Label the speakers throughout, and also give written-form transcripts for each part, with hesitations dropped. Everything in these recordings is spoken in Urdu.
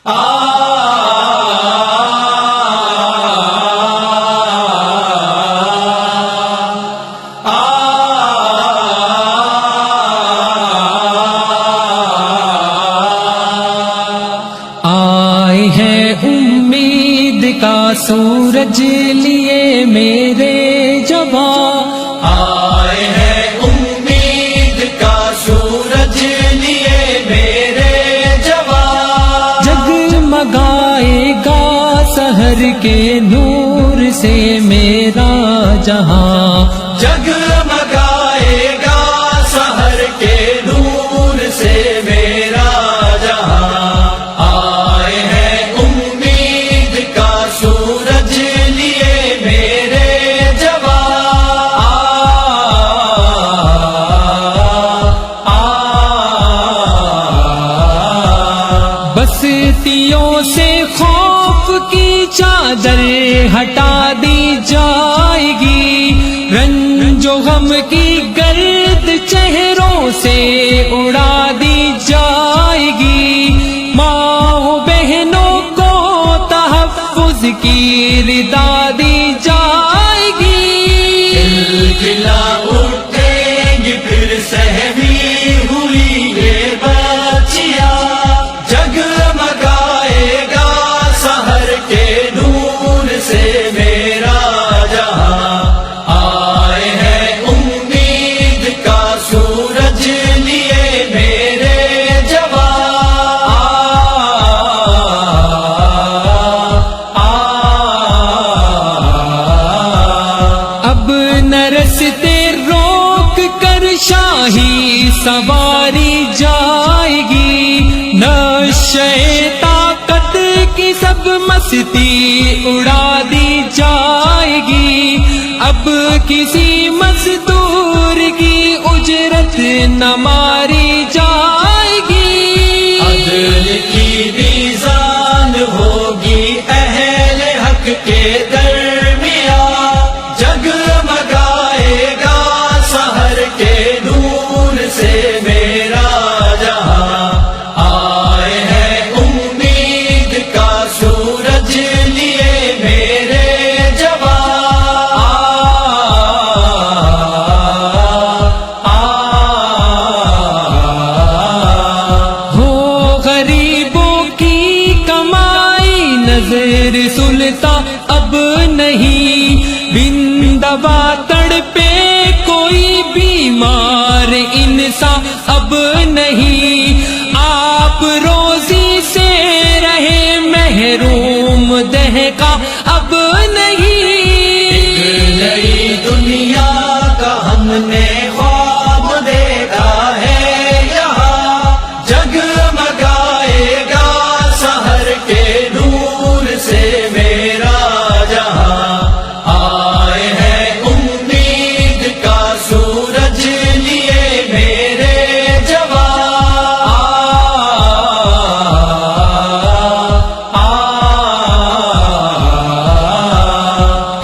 Speaker 1: آئے ہیں امید کا سورج لیے میرے جوان،
Speaker 2: آئے ہیں امید کا سورج لیے میرے جوان،
Speaker 1: جگمگائے گا سحر کے نور سے میرا جہاں،
Speaker 2: جگمگائے گا سحر کے نور سے میرا جہاں، آئے ہیں امید کا سورج لیے میرے جوان،
Speaker 1: بستیوں سے خوف کی چادر ہٹا دی جائے گی، رنج و غم کی گرد چہروں سے اڑا دی جائے گی، ماں بہنوں کو تحفظ کی ردا دی جائے گی،
Speaker 2: کھلا اٹھیں گی پھر سہمی ہوئی یہ بچیاں، جگمگائے گا سحر کے نور سے میرا جہاں، آئے ہیں امید کا سورج لیے میرے جوان،
Speaker 1: اب نہ رستے روک کر شاہی سواری جائے گی، نشے طاقت کی سب مستی اڑا دی جائے گی، اب کسی مزدور کی اجرت نہ ماری جائے گی،
Speaker 2: عدل کی میزان ہوگی اہل حق کے درمیان، جگمگائے گا سحر کے نور سے میرا جہاں، آئے ہیں امید کا سورج لیے میرے جوان،
Speaker 1: ہو غریبوں کی کمائی نظر سلتا اب نہیں، بن دوا تڑپے کوئی بیمار انسان اب نہیں، آپ روزی سے رہے محروم دہقاں اب نہیں،
Speaker 2: نئی دنیا کا ہم نے خواب دیکھا ہے یہاں، جگمگائے گا سحر کے نور سے میرا جہاں، آئے ہیں امید کا سورج لیے میرے جوان،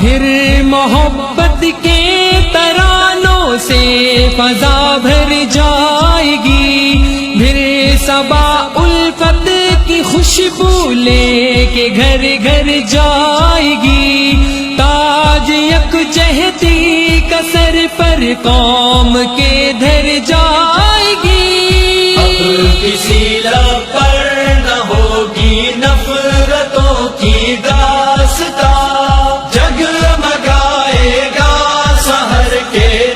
Speaker 1: پھر محبت کے ترانوں سے فضا بھر جائے گی، پھر صبا الفت کی خوشبو لے کے گھر گھر جائے گی، تاج یکجہتی کا سر پر قوم کے دھر جائے گی،
Speaker 2: اب کسی لب پر نہ ہوگی نفرتوں کی داستان، جگمگائے گا سحر کے